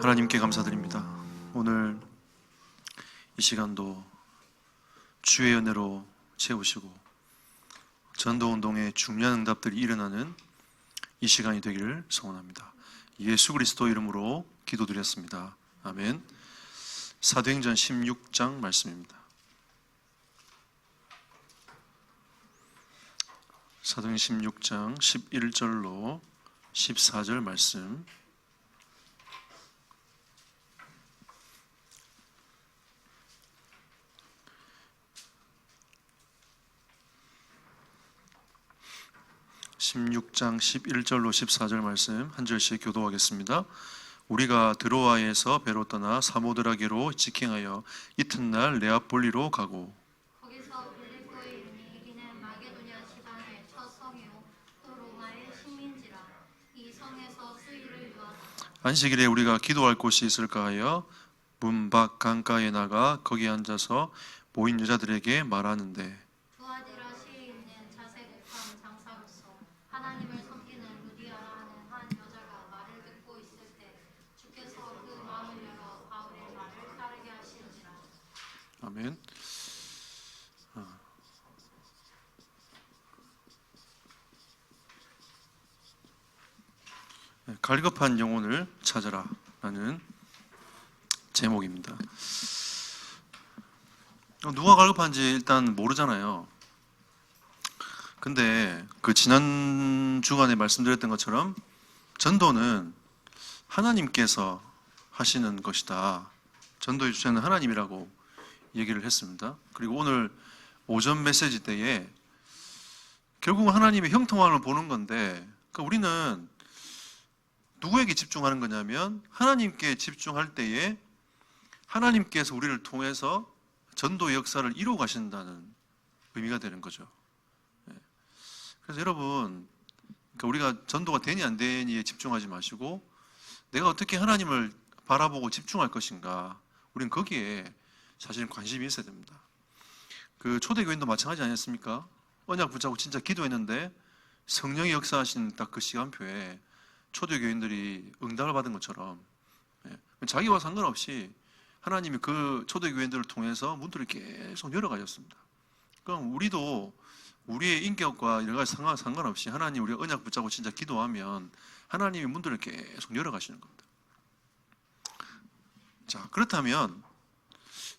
하나님께 감사드립니다. 오늘 이 시간도 주의 은혜로 채우시고 전도운동의 중요한 응답들이 일어나는 이 시간이 되기를 소원합니다. 예수 그리스도 이름으로 기도드렸습니다. 아멘. 사도행전 16장 말씀입니다. 사도행전 16장 11절로 14절 말씀. (16장) 11절로 14절 말씀 한 절씩 교도하겠습니다. 우리가 드로아에서 배로 떠나 사모드라게로 직행하여 이튿날 네아폴리로 가고 거기서 빌립보에 이르니 이는 마게도냐 지방의 첫 성이요 또 로마의 식민지라. 이 성에서 수의를 유하다. 안식일에 우리가 기도할 곳이 있을까 하여 문 밖 강가에 나가 거기 앉아서 모인 여자들에게 말하는데 두아디라시에 있는 자색옥한 장사로서 하나님을 섬기는 루디아라 하는 한 여자가 말을 듣고 있을 때 주께서 그 마음을 열어 바울의 말을 따르게 하시니라. 아멘. 갈급한 영혼을 찾아라 라는 제목입니다. 누가 갈급한지 일단 모르잖아요. 근데 그 지난 주간에 말씀드렸던 것처럼 전도는 하나님께서 하시는 것이다. 전도의 주체는 하나님이라고 얘기를 했습니다. 그리고 오늘 오전 메시지 때에 결국은 하나님의 형통함을 보는 건데, 그러니까 우리는 누구에게 집중하는 거냐면 하나님께 집중할 때에 하나님께서 우리를 통해서 전도의 역사를 이루어 가신다는 의미가 되는 거죠. 그래서 여러분, 그러니까 우리가 전도가 되니 안 되니에 집중하지 마시고 내가 어떻게 하나님을 바라보고 집중할 것인가, 우리는 거기에 사실 관심이 있어야 됩니다. 그 초대교인도 마찬가지 아니었습니까? 언약 붙잡고 진짜 기도했는데 성령이 역사하신 딱 그 시간표에 초대교인들이 응답을 받은 것처럼 자기와 상관없이 하나님이 그 초대교인들을 통해서 문들을 계속 열어가셨습니다. 그럼 우리도 우리의 인격과 여러 가지 상관없이 하나님 우리가 언약 붙잡고 진짜 기도하면 하나님이 문들을 계속 열어가시는 겁니다. 자, 그렇다면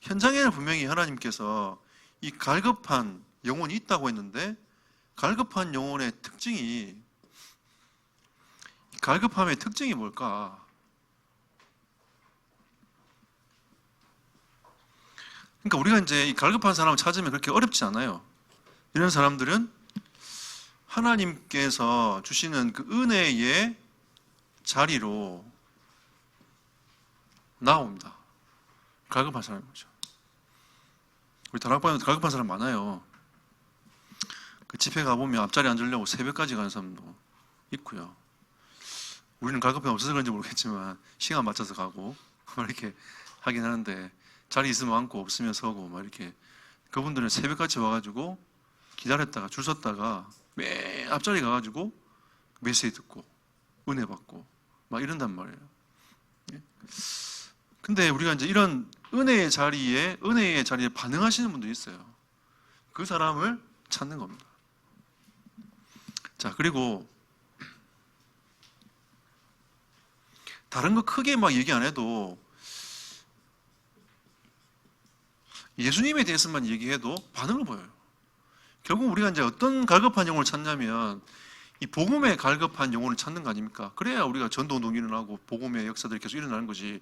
현장에는 분명히 하나님께서 이 갈급한 영혼이 있다고 했는데, 갈급한 영혼의 특징이, 갈급함의 특징이 뭘까? 그러니까 우리가 이제 이 갈급한 사람을 찾으면 그렇게 어렵지 않아요. 이런 사람들은 하나님께서 주시는 그 은혜의 자리로 나옵니다. 갈급한 사람이죠. 우리 다락방에도 갈급한 사람 많아요. 그 집회 가보면 앞자리 앉으려고 새벽까지 가는 사람도 있고요. 우리는 갈급함이 없어서 그런지 모르겠지만 시간 맞춰서 가고 이렇게 하긴 하는데, 자리 있으면 앉고 없으면 서고 막 이렇게, 그분들은 새벽같이 와가지고 기다렸다가 줄 섰다가 맨 앞자리 가가지고 메시지 듣고 은혜 받고 막 이런단 말이에요. 근데 우리가 이제 이런 은혜의 자리에 반응하시는 분도 있어요. 그 사람을 찾는 겁니다. 자, 그리고 다른 거 크게 막 얘기 안 해도 예수님에 대해서만 얘기해도 반응을 보여요. 결국 우리가 이제 어떤 갈급한 영혼을 찾냐면 이 복음의 갈급한 영혼을 찾는 거 아닙니까? 그래야 우리가 전도운동이 일어나고 복음의 역사들이 계속 일어나는 거지.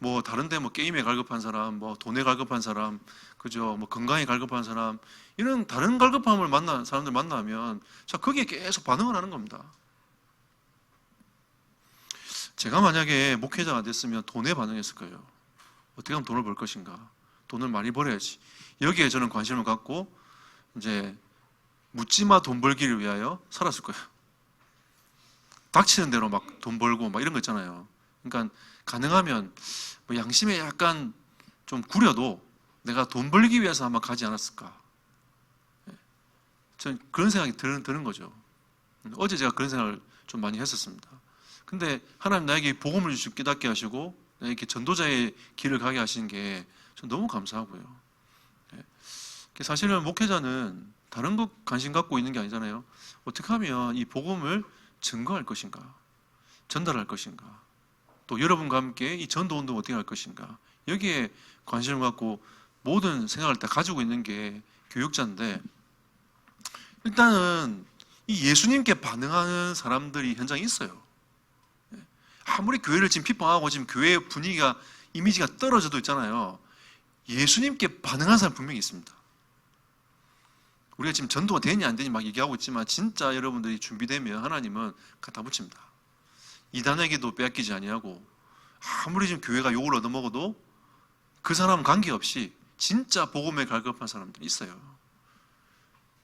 뭐 다른데 뭐 게임에 갈급한 사람, 뭐 돈에 갈급한 사람, 그죠? 뭐 건강에 갈급한 사람, 이런 다른 갈급함을 만난 사람들 만나면 자, 거기에 계속 반응을 하는 겁니다. 제가 만약에 목회자가 됐으면 돈에 반응했을 거예요. 어떻게 하면 돈을 벌 것인가? 돈을 많이 벌어야지. 여기에 저는 관심을 갖고 이제 묻지마 돈 벌기를 위하여 살았을 거예요. 닥치는 대로 막 돈 벌고 막 이런 거 있잖아요. 그러니까 가능하면 뭐 양심에 약간 좀 구려도 내가 돈 벌기 위해서 아마 가지 않았을까. 저는 그런 생각이 드는 거죠. 어제 제가 그런 생각을 좀 많이 했었습니다. 근데 하나님 나에게 복음을 주시고 깨닫게 하시고 이렇게 전도자의 길을 가게 하시는 게 전 너무 감사하고요. 사실은 목회자는 다른 것 관심 갖고 있는 게 아니잖아요. 어떻게 하면 이 복음을 증거할 것인가, 전달할 것인가, 또 여러분과 함께 이 전도운동을 어떻게 할 것인가, 여기에 관심을 갖고 모든 생각을 다 가지고 있는 게 교육자인데, 일단은 이 예수님께 반응하는 사람들이 현장에 있어요. 아무리 교회를 지금 비판하고 지금 교회의 분위기가, 이미지가 떨어져도 있잖아요. 예수님께 반응하는 사람 분명히 있습니다. 우리가 지금 전도가 되니 안 되니 막 얘기하고 있지만 진짜 여러분들이 준비되면 하나님은 갖다 붙입니다. 이단에게도 빼앗기지 아니하고, 아무리 지금 교회가 욕을 얻어먹어도 그 사람은 관계없이 진짜 복음에 갈급한 사람들이 있어요.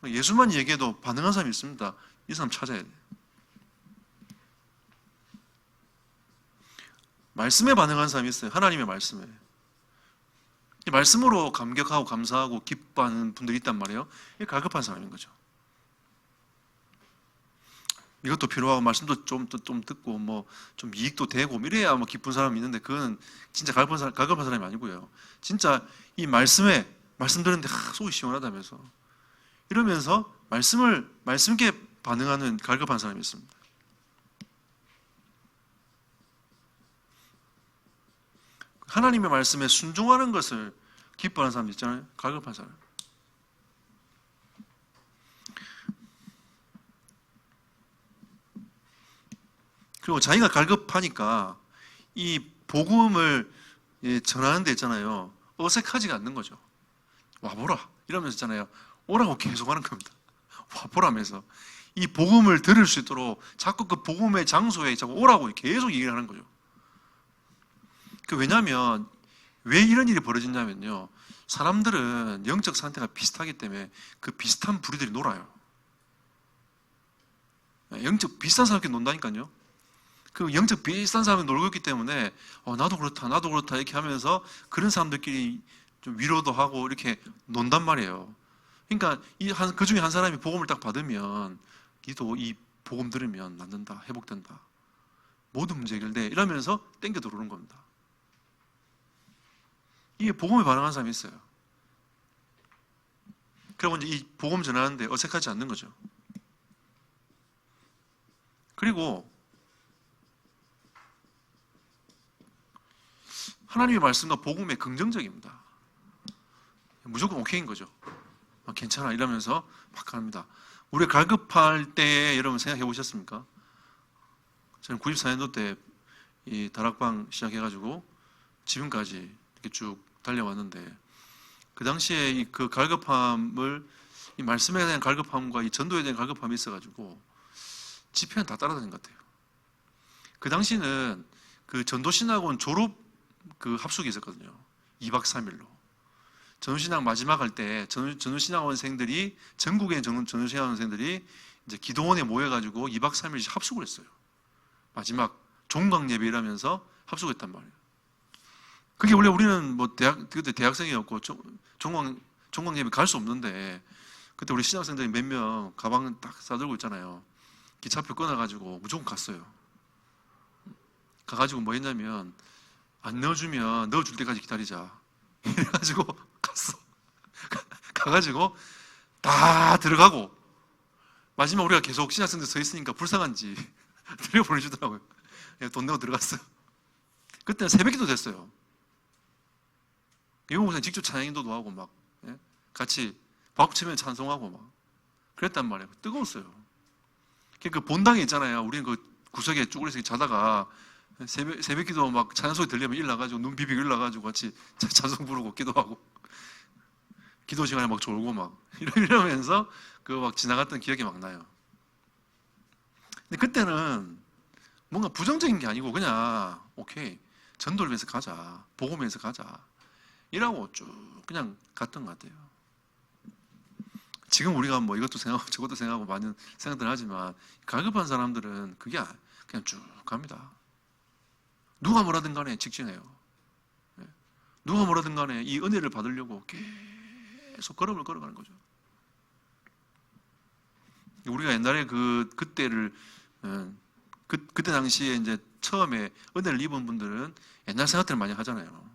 예수만 얘기해도 반응한 사람이 있습니다. 이 사람 찾아야 돼요. 말씀에 반응한 사람이 있어요. 하나님의 말씀에. 이 말씀으로 감격하고 감사하고 기뻐하는 분들이 있단 말이에요. 이게 갈급한 사람인 거죠. 이것도 필요하고 말씀도 좀 듣고 뭐 좀 이익도 되고 이래야 뭐 기쁜 사람이 있는데, 그거는 진짜 갈급한 사람이 아니고요. 진짜 이 말씀에 말씀 들었는데 속이 시원하다면서 이러면서 말씀께 반응하는 갈급한 사람이 있습니다. 하나님의 말씀에 순종하는 것을 기뻐하는 사람 있잖아요. 갈급한 사람. 그리고 자기가 갈급하니까 이 복음을 전하는 데 있잖아요. 어색하지가 않는 거죠. 와보라 이러면서 있잖아요. 오라고 계속 하는 겁니다. 와보라면서 이 복음을 들을 수 있도록 자꾸 그 복음의 장소에 자꾸 오라고 계속 얘기를 하는 거죠. 왜냐하면 왜 이런 일이 벌어지냐면요, 사람들은 영적 상태가 비슷하기 때문에 그 비슷한 부류들이 놀아요. 영적 비슷한 사람끼리 논다니까요. 그 영적 비슷한 사람이 놀고 있기 때문에 나도 그렇다 이렇게 하면서 그런 사람들끼리 좀 위로도 하고 이렇게 논단 말이에요. 그러니까 그 중에 한 사람이 복음을 딱 받으면 니도 이 복음 들으면 낫는다, 회복된다, 모든 문제 해결돼 이러면서 땡겨 들어오는 겁니다. 이게 복음에 반응하는 사람이 있어요. 그리고 이제 이 복음 전하는데 어색하지 않는 거죠. 그리고 하나님의 말씀과 복음에 긍정적입니다. 무조건 오케이인 거죠. 괜찮아 이러면서 막 합니다. 우리 갈급할 때 여러분 생각해 보셨습니까? 저는 94년도 때 이 다락방 시작해가지고 지금까지 이렇게 쭉 달려왔는데, 그 당시에 그 갈급함을, 이 말씀에 대한 갈급함과 이 전도에 대한 갈급함이 있어가지고 집회는 다 따라다닌 것 같아요. 그 당시는 그 전도신학원 졸업 그 합숙이 있었거든요. 2박 3일로. 전도신학 마지막 할 때 전도신학원생들이, 전국에 있는 전도신학원생들이 이제 기도원에 모여가지고 2박 3일씩 합숙을 했어요. 마지막 종강 예배라면서 합숙했단 말이에요. 그게 원래 우리는 뭐 그때 대학생이었고 종강 예배 갈 수 없는데, 그때 우리 신학생들이 몇 명 가방 딱 싸들고 있잖아요. 기차표 끊어가지고 무조건 갔어요. 가가지고 뭐 했냐면, 안 넣어주면 넣어줄 때까지 기다리자 이래가지고 갔어. 가가지고 다 들어가고 마지막 우리가 계속 신학생들 서 있으니까 불쌍한지 들여보내주더라고요. 돈 내고 들어갔어요. 그때는 새벽기도 됐어요. 이모 목사님 직접 찬양인도도 하고 막 같이 박수치면 찬송하고 막 그랬단 말이에요. 뜨거웠어요. 그 본당에 있잖아요. 우리는 그 구석에 쭈그려서 자다가 새벽기도 막 찬양 소리 들리면 일나가지고 눈 비비고 일나가지고 같이 찬송 부르고 기도하고, 기도 시간에 막 졸고 막 이러면서 그 막 지나갔던 기억이 막 나요. 근데 그때는 뭔가 부정적인 게 아니고 그냥 오케이, 전도를 위해서 가자, 복음을 위해서 가자 이라고 쭉 그냥 갔던 것 같아요. 지금 우리가 뭐 이것도 생각하고 저것도 생각하고 많은 생각들 하지만, 갈급한 사람들은 그게 그냥 쭉 갑니다. 누가 뭐라든 간에 직진해요. 누가 뭐라든 간에 이 은혜를 받으려고 계속 걸음을 걸어가는 거죠. 우리가 옛날에 그때를 그때 당시에 이제 처음에 은혜를 입은 분들은 옛날 생각들을 많이 하잖아요.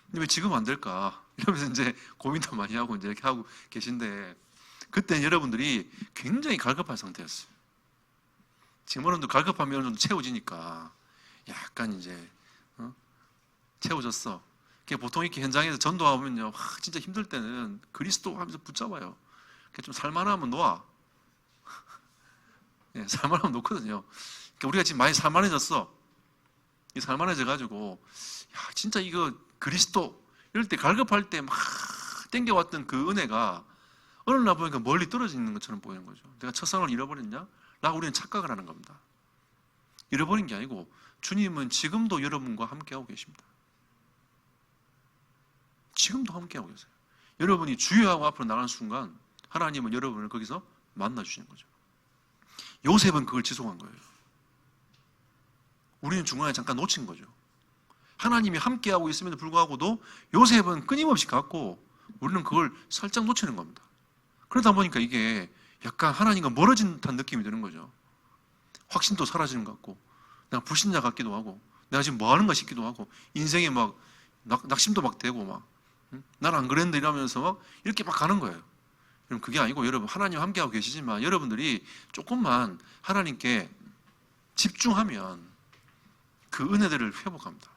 근데 왜 지금 안 될까? 이러면서 이제 고민도 많이 하고 이제 이렇게 하고 계신데, 그때는 여러분들이 굉장히 갈급한 상태였어요. 지금은 갈급함이 어느 정도 채워지니까 약간 이제 채워졌어. 보통 이렇게 현장에서 전도하면요, 진짜 힘들 때는 그리스도 하면서 붙잡아요. 좀 살만하면 놓아. 예, 살만하면 놓거든요. 그러니까 우리가 지금 많이 살만해졌어. 이 살만해져가지고, 야, 진짜 이거 그리스도, 이럴 때 갈급할 때 막 땡겨왔던 그 은혜가 어느 날 보니까 멀리 떨어지는 것처럼 보이는 거죠. 내가 첫사랑을 잃어버렸냐? 라고 우리는 착각을 하는 겁니다. 잃어버린 게 아니고 주님은 지금도 여러분과 함께하고 계십니다. 지금도 함께하고 계세요. 여러분이 주여하고 앞으로 나가는 순간 하나님은 여러분을 거기서 만나주시는 거죠. 요셉은 그걸 지속한 거예요. 우리는 중간에 잠깐 놓친 거죠. 하나님이 함께하고 있음에도 불구하고도 요셉은 끊임없이 갔고 우리는 그걸 살짝 놓치는 겁니다. 그러다 보니까 이게 약간 하나님과 멀어진 듯한 느낌이 드는 거죠. 확신도 사라지는 것 같고, 내가 불신자 같기도 하고, 내가 지금 뭐 하는가 싶기도 하고, 인생에 막 낙심도 막 되고 막, 난 안 그랬는데 이러면서 막 이렇게 막 가는 거예요. 그럼 그게 아니고 여러분, 하나님 함께하고 계시지만 여러분들이 조금만 하나님께 집중하면 그 은혜들을 회복합니다.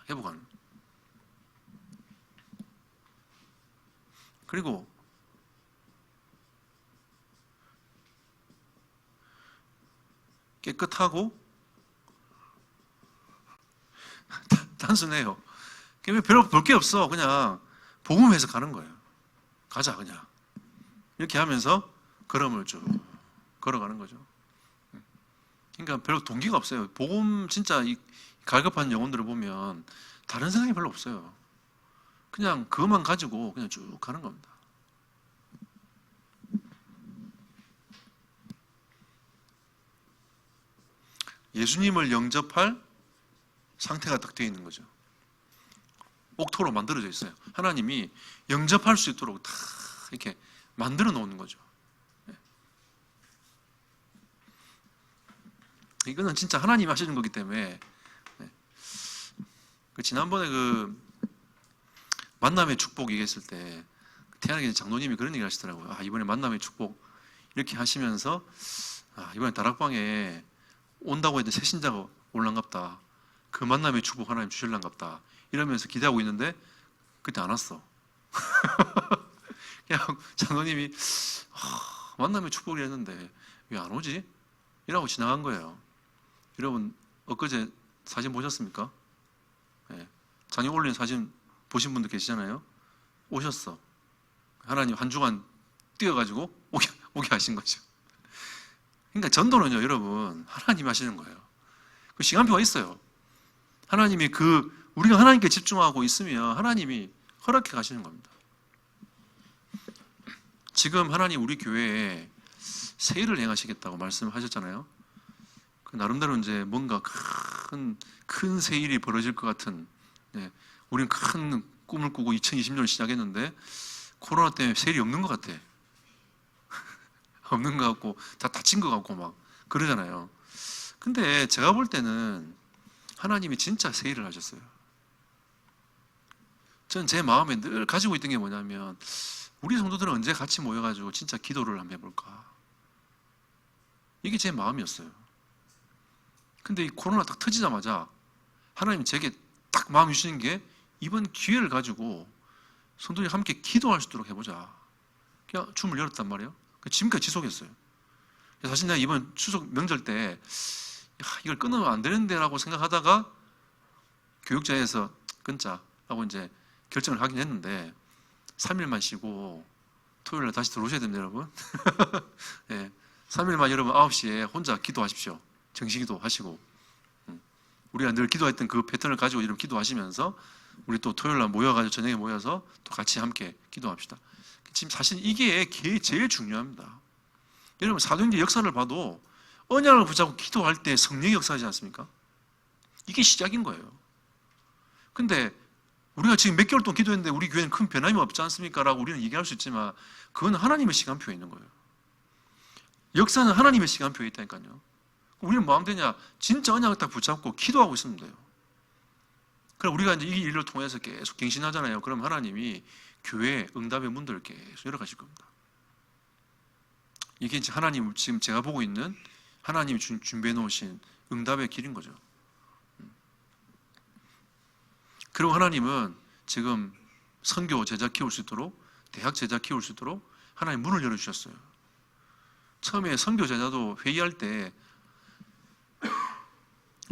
회복하는. 그리고 깨끗하고 단순해요. 별로 볼 게 없어. 그냥 복음에서 가는 거예요. 가자 그냥. 이렇게 하면서 걸음을 쭉 걸어가는 거죠. 그러니까 별로 동기가 없어요. 복음 진짜 이 갈급한 영혼들을 보면 다른 생각이 별로 없어요. 그냥 그것만 가지고 그냥 쭉 가는 겁니다. 예수님을 영접할 상태가 딱 되어 있는 거죠. 옥토로 만들어져 있어요. 하나님이 영접할 수 있도록 다 이렇게 만들어 놓는 거죠. 이거는 진짜 하나님이 하시는 거기 때문에. 지난번에 그 만남의 축복 얘기했을 때 태어나기 장로님이 그런 얘기 하시더라고요. 이번에 만남의 축복 이렇게 하시면서 이번에 다락방에 온다고 했던 새 신자가 올란갑다. 그 만남의 축복 하나님 주실란갑다. 이러면서 기대하고 있는데 그때 안 왔어. 그냥 장로님이 만남의 축복을 했는데 왜 안 오지? 이러고 지나간 거예요. 여러분 엊그제 사진 보셨습니까? 네. 장에 올린 사진 보신 분들 계시잖아요. 오셨어. 하나님 한 주간 뛰어가지고 오게 하신 거죠. 그러니까 전도는요, 여러분, 하나님이 하시는 거예요. 그 시간표가 있어요. 하나님이 우리가 하나님께 집중하고 있으면 하나님이 허락해 가시는 겁니다. 지금 하나님 우리 교회에 세일을 행하시겠다고 말씀하셨잖아요. 나름대로 이제 뭔가 큰 세일이 벌어질 것 같은, 우리는 큰 꿈을 꾸고 2020년을 시작했는데 코로나 때문에 세일이 없는 것 같아. 없는 것 같고 다 닫힌 것 같고 막 그러잖아요. 근데 제가 볼 때는 하나님이 진짜 세일을 하셨어요. 전 제 마음에 늘 가지고 있던 게 뭐냐면 우리 성도들은 언제 같이 모여가지고 진짜 기도를 한번 해볼까. 이게 제 마음이었어요. 근데 이 코로나 딱 터지자마자 하나님이 제게 딱 마음 주시는 게 이번 기회를 가지고 성도들이 함께 기도할 수 있도록 해보자. 그냥 춤을 열었단 말이에요. 지금까지 지속했어요. 사실 내가 이번 추석 명절 때 이걸 끊으면 안 되는데 라고 생각하다가 교육자에서 끊자라고 이제 결정을 하긴 했는데 3일만 쉬고 토요일날 다시 들어오셔야 됩니다, 여러분. 네, 3일만 여러분 9시에 혼자 기도하십시오. 정시기도 하시고 우리가 늘 기도했던 그 패턴을 가지고 여러분 기도하시면서 우리 또 토요일날 모여가지고 저녁에 모여서 또 같이 함께 기도합시다. 지금 사실 이게 제일 중요합니다. 여러분 사도행전 역사를 봐도 언약을 붙잡고 기도할 때 성령이 역사하지 않습니까? 이게 시작인 거예요. 근데 우리가 지금 몇 개월 동안 기도했는데 우리 교회는 큰 변함이 없지 않습니까? 라고 우리는 얘기할 수 있지만 그건 하나님의 시간표에 있는 거예요. 역사는 하나님의 시간표에 있다니까요. 우리는 뭐 하면 되냐? 진짜 언약을 딱 붙잡고 기도하고 있으면 돼요. 그럼 우리가 이제 이 일을 통해서 계속 갱신하잖아요. 그럼 하나님이 교회의 응답의 문들을 계속 열어가실 겁니다. 이게 이제 하나님, 지금 제가 보고 있는 하나님이 준비해 놓으신 응답의 길인 거죠. 그리고 하나님은 지금 선교 제자 키울 수 있도록, 대학 제자 키울 수 있도록 하나님 문을 열어주셨어요. 처음에 선교 제자도 회의할 때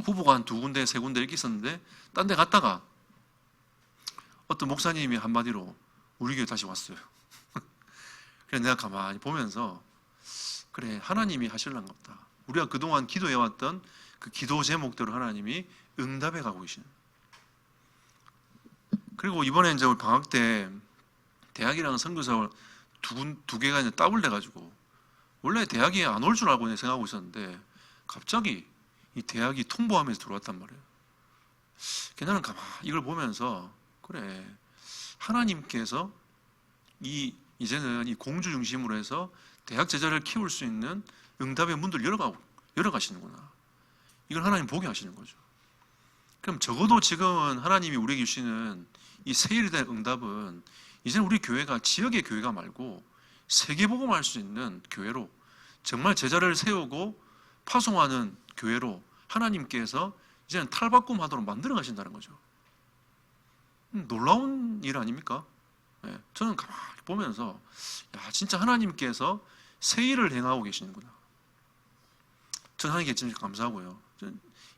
후보가 한 2군데, 3군데 이렇게 있었는데 딴 데 갔다가 어떤 목사님이 한마디로 우리 교회 다시 왔어요. 그래서 내가 가만히 보면서 그래, 하나님이 하실란가 보다. 우리가 그동안 기도해왔던 그 기도 제목대로 하나님이 응답해 가고 계시는. 그리고 이번에 이제 우리 방학 때 대학이랑 선교사를 두 개가 이제 더블 돼가지고 원래 대학이 안 올 줄 알고 생각하고 있었는데 갑자기 이 대학이 통보하면서 들어왔단 말이에요. 나는 가만히 이걸 보면서 그래, 하나님께서 이제는 이 공주 중심으로 해서 대학 제자를 키울 수 있는 응답의 문들을 열어가시는구나. 이걸 하나님 보게 하시는 거죠. 그럼 적어도 지금은 하나님이 우리에게 주시는 이 세일에 대한 응답은 이제는 우리 교회가 지역의 교회가 말고 세계복음할 수 있는 교회로, 정말 제자를 세우고 파송하는 교회로 하나님께서 이제는 탈바꿈하도록 만들어 가신다는 거죠. 놀라운 일 아닙니까? 네, 저는 가만히 보면서 야, 진짜 하나님께서 새 일을 행하고 계시는구나. 저는 하나님께 진짜 감사하고요.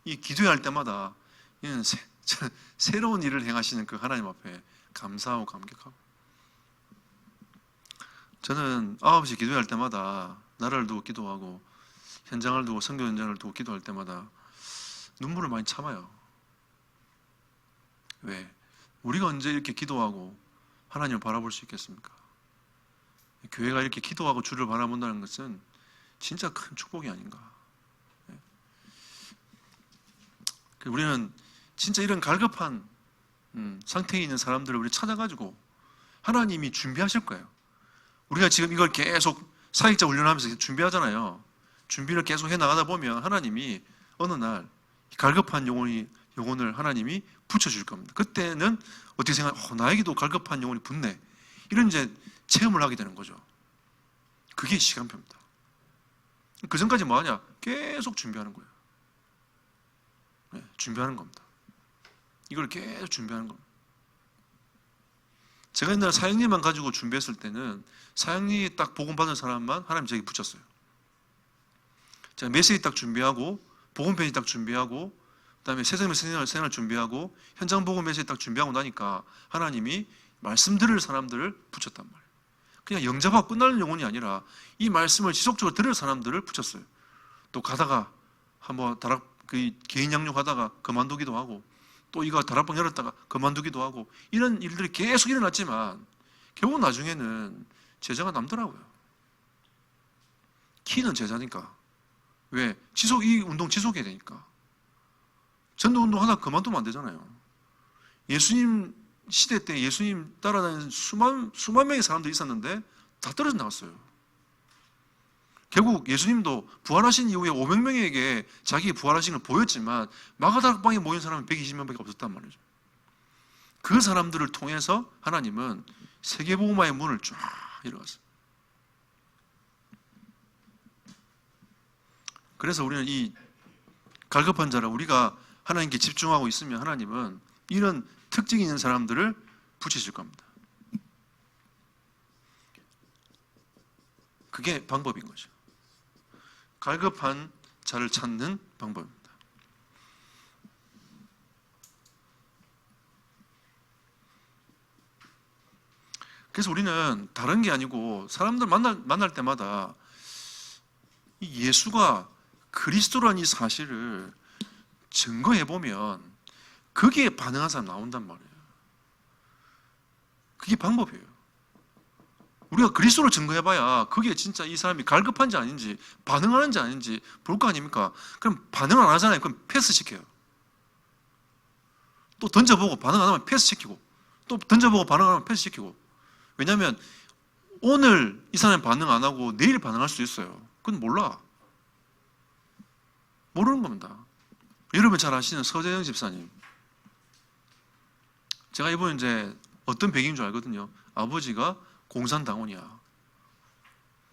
이 기도할 때마다 새로운 일을 행하시는 그 하나님 앞에 감사하고 감격하고, 저는 9시 기도할 때마다 나라를 두고 기도하고 현장을 두고 선교 현장을 두고 기도할 때마다 눈물을 많이 참아요. 왜? 우리가 언제 이렇게 기도하고 하나님을 바라볼 수 있겠습니까? 교회가 이렇게 기도하고 주를 바라본다는 것은 진짜 큰 축복이 아닌가. 우리는 진짜 이런 갈급한 상태에 있는 사람들을 우리 찾아가지고 하나님이 준비하실 거예요. 우리가 지금 이걸 계속 사역자 훈련하면서 준비하잖아요. 준비를 계속 해나가다 보면 하나님이 어느 날 갈급한 영혼을 하나님이 붙여줄 겁니다. 그때는 어떻게 나에게도 갈급한 영혼이 붙네. 이런 이제 체험을 하게 되는 거죠. 그게 시간표입니다. 그 전까지 뭐 하냐? 계속 준비하는 거예요. 네, 준비하는 겁니다. 이걸 계속 준비하는 겁니다. 제가 옛날에 사형리만 가지고 준비했을 때는 사형리 딱 복음 받은 사람만 하나님 저에게 붙였어요. 제가 메시지 딱 준비하고 복음편지 딱 준비하고 그다음에 새생명 생활 준비하고 현장 복음 메시지 딱 준비하고 나니까 하나님이 말씀 들을 사람들을 붙였단 말이에요. 그냥 영접하고 끝나는 영혼이 아니라 이 말씀을 지속적으로 들을 사람들을 붙였어요. 또 가다가 한번 개인 양육하다가 그만두기도 하고 또 이거 다락방 열었다가 그만두기도 하고 이런 일들이 계속 일어났지만 결국 나중에는 제자가 남더라고요. 키는 제자니까. 왜? 이 운동 지속해야 되니까. 전도 운동 하다가 그만두면 안 되잖아요. 예수님 시대 때 예수님 따라다니는 수만 명의 사람들이 있었는데 다 떨어져 나갔어요. 결국 예수님도 부활하신 이후에 500명에게 자기 부활하신 걸 보였지만 마가다락방에 모인 사람은 120명밖에 없었단 말이죠. 그 사람들을 통해서 하나님은 세계복음화의 문을 쫙 열어갔어요. 그래서 우리는 이 갈급한 자라, 우리가 하나님께 집중하고 있으면 하나님은 이런 특징이 있는 사람들을 붙이실 겁니다. 그게 방법인 거죠. 갈급한 자를 찾는 방법입니다. 그래서 우리는 다른 게 아니고 사람들 만날 때마다 이 예수가 그리스도라는 이 사실을 증거해보면 거기에 반응한 사람 나온단 말이에요. 그게 방법이에요. 우리가 그리스도를 증거해봐야 그게 진짜 이 사람이 갈급한지 아닌지 반응하는지 아닌지 볼 거 아닙니까? 그럼 반응 안 하잖아요. 그럼 패스시켜요. 또 던져보고 반응 안 하면 패스시키고 또 던져보고 반응 안 하면 패스시키고. 왜냐하면 오늘 이 사람이 반응 안 하고 내일 반응할 수 있어요. 그건 몰라. 모르는 겁니다. 여러분 잘 아시는 서재영 집사님. 제가 이번에 이제 어떤 배경인 줄 알거든요. 아버지가 공산당원이야.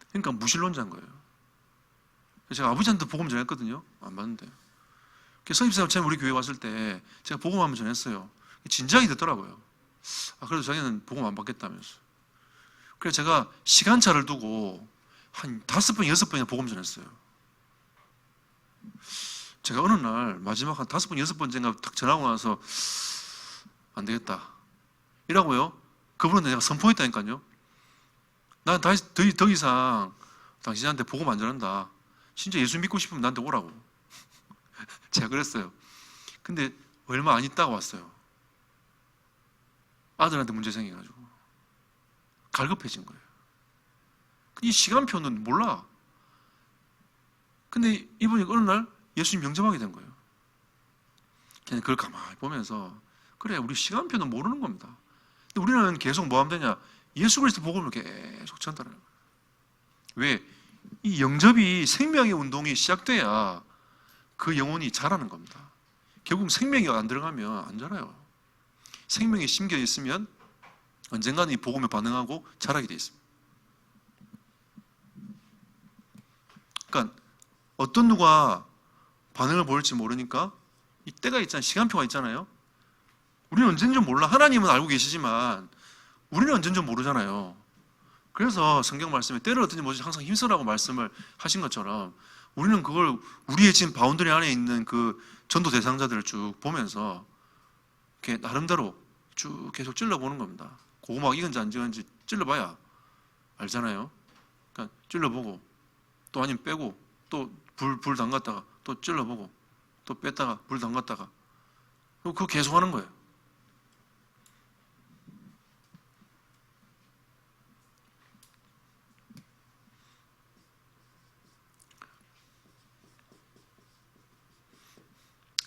그러니까 무신론자인 거예요. 제가 아버지한테 복음 전했거든요. 안 받는데. 그래서 서집사님 처음 우리 교회 왔을 때 제가 복음 한번 전했어요. 진작이 됐더라고요. 그래도 자기는 복음 안 받겠다면서. 그래서 제가 시간차를 두고 한 5번, 6번이나 복음 전했어요. 제가 어느 날 마지막 한 5번, 6번째인가 딱 전하고 나서 안 되겠다. 이라고요. 그분은 내가 선포했다니까요. 난 더 이상 당신한테 복음 안 전한다. 진짜 예수 믿고 싶으면 나한테 오라고. 제가 그랬어요. 근데 얼마 안 있다가 왔어요. 아들한테 문제 생겨가지고 갈급해진 거예요. 이 시간표는 몰라. 근데 이분이 어느 날 예수님 영접하게 된 거예요. 그냥 그걸 가만히 보면서 그래, 우리 시간표는 모르는 겁니다. 근데 우리는 계속 뭐 하면 되냐? 예수 그리스도 복음을 계속 전달하는 거예요. 왜? 이 영접이 생명의 운동이 시작돼야 그 영혼이 자라는 겁니다. 결국 생명이 안 들어가면 안 자라요. 생명이 심겨 있으면 언젠가는 이 복음에 반응하고 자라게 돼 있습니다. 그러니까 어떤 누가 반응을 보일지 모르니까 이 때가 있잖아요. 시간표가 있잖아요. 우리는 언제인지 몰라. 하나님은 알고 계시지만 우리는 언제인지 모르잖아요. 그래서 성경 말씀에 때를 어떤지 모르지 항상 힘쓰라고 말씀을 하신 것처럼 우리는 그걸 우리의 지금 바운더리 안에 있는 그 전도 대상자들을 쭉 보면서 이렇게 나름대로 쭉 계속 찔러보는 겁니다. 고구마가 익은지 안 익은지 찔러봐야 알잖아요. 그러니까 찔러보고 또 아니면 빼고 또 불 담갔다가 또 찔러보고 또 뺐다가 불 담갔다가 그거 계속 하는 거예요.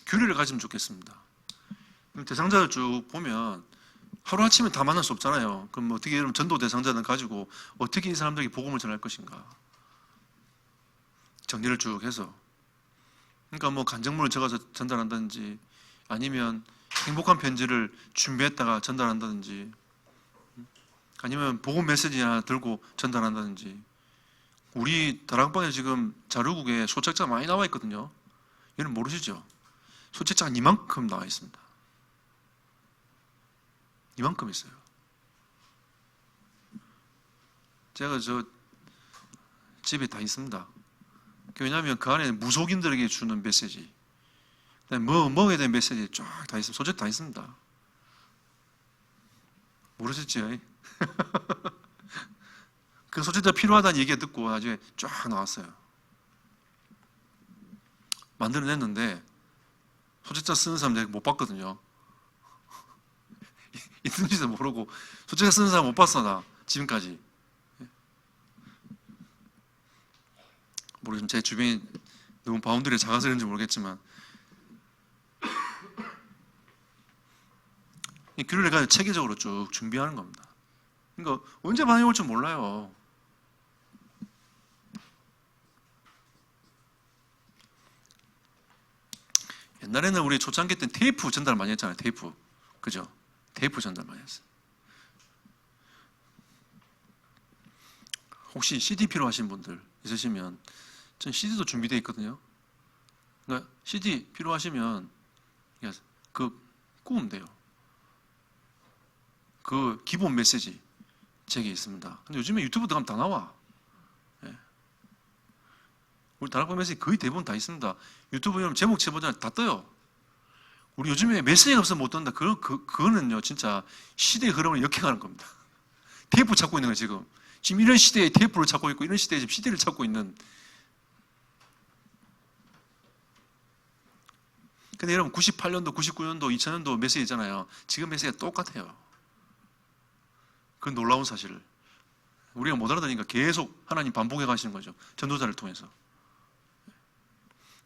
규례를 가지면 좋겠습니다. 대상자를 쭉 보면 하루아침에 다 만날 수 없잖아요. 그럼 어떻게 여러분 전도 대상자는 가지고 어떻게 이 사람들에게 복음을 전할 것인가 정리를 쭉 해서, 그러니까 뭐 간증문을 적어서 전달한다든지 아니면 행복한 편지를 준비했다가 전달한다든지 아니면 복음 메시지 하나 들고 전달한다든지. 우리 다락방에 지금 자료국에 소책자 많이 나와 있거든요. 얘는 모르시죠? 소책자가 이만큼 나와 있습니다. 이만큼 있어요. 제가 저 집에 다 있습니다. 왜냐하면 그 안에 무속인들에게 주는 메시지, 뭐 먹어야 되는 메시지 쫙 다 있습니다. 소책 다 있습니다. 모르셨죠? 그 소책자 필요하다는 얘기 듣고 나중에 쫙 나왔어요. 만들어냈는데 소책자 쓰는 사람 내가 못 봤거든요. 있는지도 모르고 소책자 쓰는 사람 못 봤어 나 지금까지. 모르겠지만 제 주변이 너무 바운드리가 작아서 그런지 모르겠지만 이 규례를 가지고 체계적으로 쭉 준비하는 겁니다. 그러니까 언제 반응이 올지 몰라요. 옛날에는 우리 초창기 때 테이프 전달 많이 했잖아요. 테이프. 그죠? 테이프 전달 많이 했어요. 혹시 CD 필요하신 분들 있으시면 전 CD도 준비되어 있거든요. 그러니까 CD 필요하시면 그 꾸면 돼요. 그 기본 메시지 제게 있습니다. 근데 요즘에 유튜브 들어가면 다 나와. 예. 우리 다락방 메시지 거의 대부분 다 있습니다. 유튜브 여러분 제목 쳐보잖아요. 다 떠요. 우리 요즘에 메시지가 없으면 못 뜬다. 그거는요 진짜 시대의 흐름을 역행하는 겁니다. 테이프 찾고 있는 거예요 지금. 지금 이런 시대에 테이프를 찾고 있고 이런 시대에 지금 CD를 찾고 있는. 근데 여러분 98년도, 99년도, 2000년도 메시지 있잖아요. 지금 메시지가 똑같아요. 그건 놀라운 사실을 우리가 못 알아들으니까 계속 하나님 반복해 가시는 거죠. 전도자를 통해서.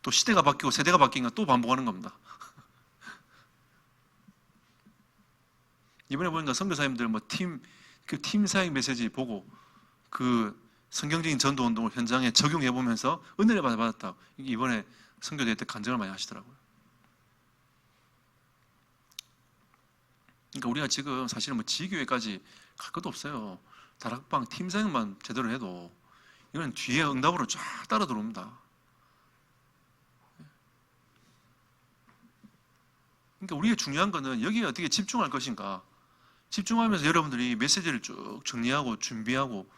또 시대가 바뀌고 세대가 바뀌니까 또 반복하는 겁니다. 이번에 보니까 선교사님들 뭐 팀 사역 메시지 보고 그 성경적인 전도 운동을 현장에 적용해 보면서 은혜를 받았다. 이번에 선교대회 때 간증을 많이 하시더라고요. 그러니까 우리가 지금 사실은 뭐 지교회까지 갈 것도 없어요. 다락방 팀장만 제대로 해도 이건 뒤에 응답으로 쫙 따라 들어옵니다. 그러니까 우리가 중요한 거는 여기에 어떻게 집중할 것인가. 집중하면서 여러분들이 메시지를 쭉 정리하고 준비하고.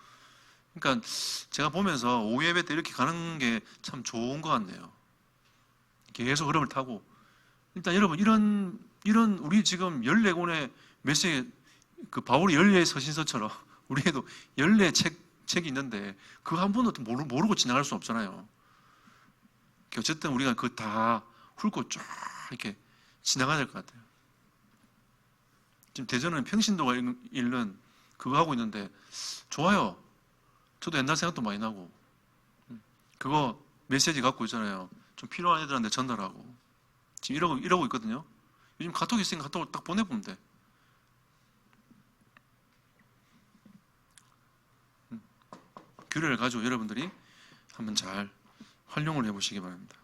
그러니까 제가 보면서 오후 예배 때 이렇게 가는 게 참 좋은 것 같네요. 계속 흐름을 타고. 일단 여러분 이런 우리 지금 14권의 메시지, 그 바울의 14의 서신서처럼 우리에도 14 책이 있는데 그거 한 번도 모르고 지나갈 수 없잖아요. 어쨌든 우리가 그거 다 훑고 쫙 이렇게 지나가야 될 것 같아요. 지금 대전은 평신도가 읽는 그거 하고 있는데 좋아요. 저도 옛날 생각도 많이 나고 그거 메시지 갖고 있잖아요. 좀 필요한 애들한테 전달하고 지금 이러고 있거든요. 요즘 카톡 있으니까 카톡을 딱 보내보면 돼. 규례를 가지고 여러분들이 한번 잘 활용을 해보시기 바랍니다.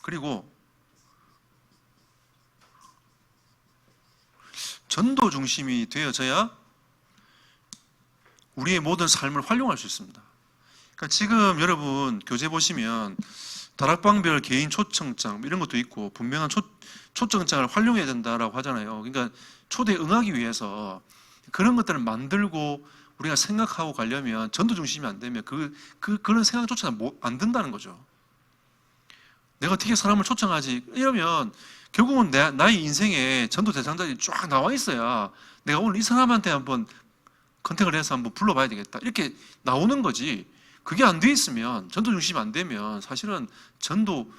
그리고 전도 중심이 되어져야 우리의 모든 삶을 활용할 수 있습니다. 그러니까 지금 여러분 교재 보시면 다락방별 개인 초청장 이런 것도 있고 분명한 초청장을 활용해야 된다라고 하잖아요. 그러니까 초대에 응하기 위해서 그런 것들을 만들고 우리가 생각하고 가려면 전도 중심이 안 되면 그런 생각조차 안 든다는 거죠. 내가 어떻게 사람을 초청하지? 이러면 결국은 나의 인생에 전도 대상자들이 쫙 나와 있어야 내가 오늘 이 사람한테 한번 컨택을 해서 한번 불러봐야 되겠다. 이렇게 나오는 거지. 그게 안 돼 있으면, 전도 중심이 안 되면 사실은 전도,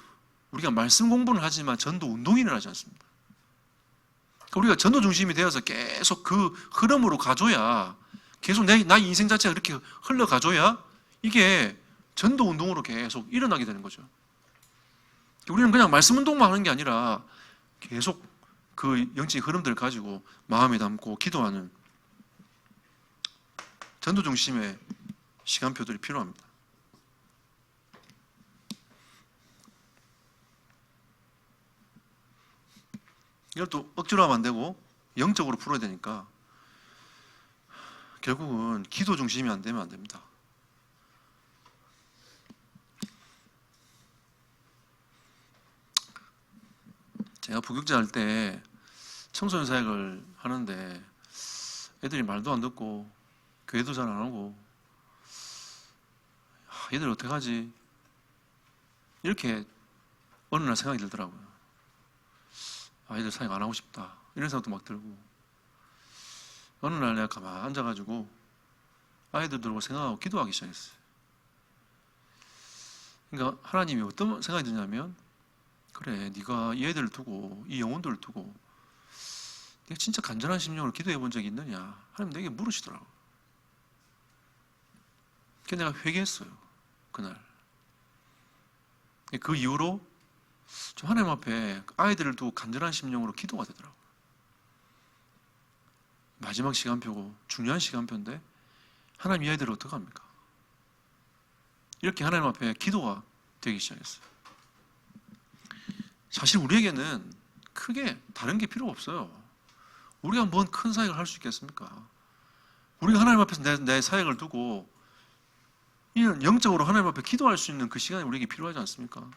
우리가 말씀 공부는 하지만 전도 운동인을 하지 않습니다. 우리가 전도 중심이 되어서 계속 그 흐름으로 가줘야, 계속 나의 인생 자체가 그렇게 흘러가줘야 이게 전도 운동으로 계속 일어나게 되는 거죠. 우리는 그냥 말씀 운동만 하는 게 아니라 계속 그 영적인 흐름들을 가지고 마음에 담고 기도하는 전도 중심의 시간표들이 필요합니다. 이걸 또 억지로 하면 안 되고 영적으로 풀어야 되니까 결국은 기도 중심이 안 되면 안 됩니다. 제가 부교육자 할 때 청소년 사역을 하는데 애들이 말도 안 듣고 교회도 잘 안 오고 얘들 어떡하지? 이렇게 어느 날 생각이 들더라고요. 얘들 사역 안 하고 싶다. 이런 생각도 막 들고 어느 날 내가 가만히 앉아가지고 아이들 들고 생각하고 기도하기 시작했어요. 그러니까 하나님이 어떤 생각이 드냐면 그래, 네가 이 애들을 두고 이 영혼들을 두고 네가 진짜 간절한 심령으로 기도해 본 적이 있느냐? 하나님 내게 물으시더라고. 그래서 내가 회개했어요. 그날. 그 이후로 좀 하나님 앞에 아이들을 두고 간절한 심령으로 기도가 되더라고요. 마지막 시간표고 중요한 시간표인데 하나님 이 아이들을 어떡합니까? 이렇게 하나님 앞에 기도가 되기 시작했어요. 사실 우리에게는 크게 다른 게 필요 없어요. 우리가 뭔 큰 사역을 할 수 있겠습니까? 우리가 하나님 앞에서 내 사역을 두고 이런 영적으로 하나님 앞에 기도할 수 있는 그 시간이 우리에게 필요하지 않습니까?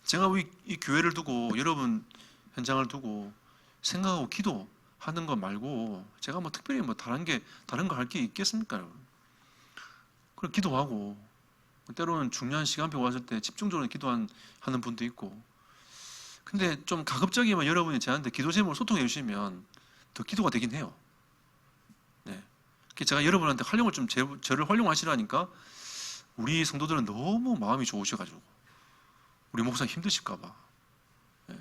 제가 이 교회를 두고 여러분 현장을 두고 생각하고 기도하는 것 말고 제가 뭐 특별히 뭐 다른 거 할 게 있겠습니까, 여러분? 그럼 기도하고 때로는 중요한 시간표 왔을 때 집중적으로 기도하는 분도 있고 근데 좀 가급적이면 여러분이 저한테 기도 제목을 소통해 주시면 더 기도가 되긴 해요. 네. 제가 여러분한테 활용을 좀 저를 활용하시라니까 우리 성도들은 너무 마음이 좋으셔가지고 우리 목사님 힘드실까봐 네.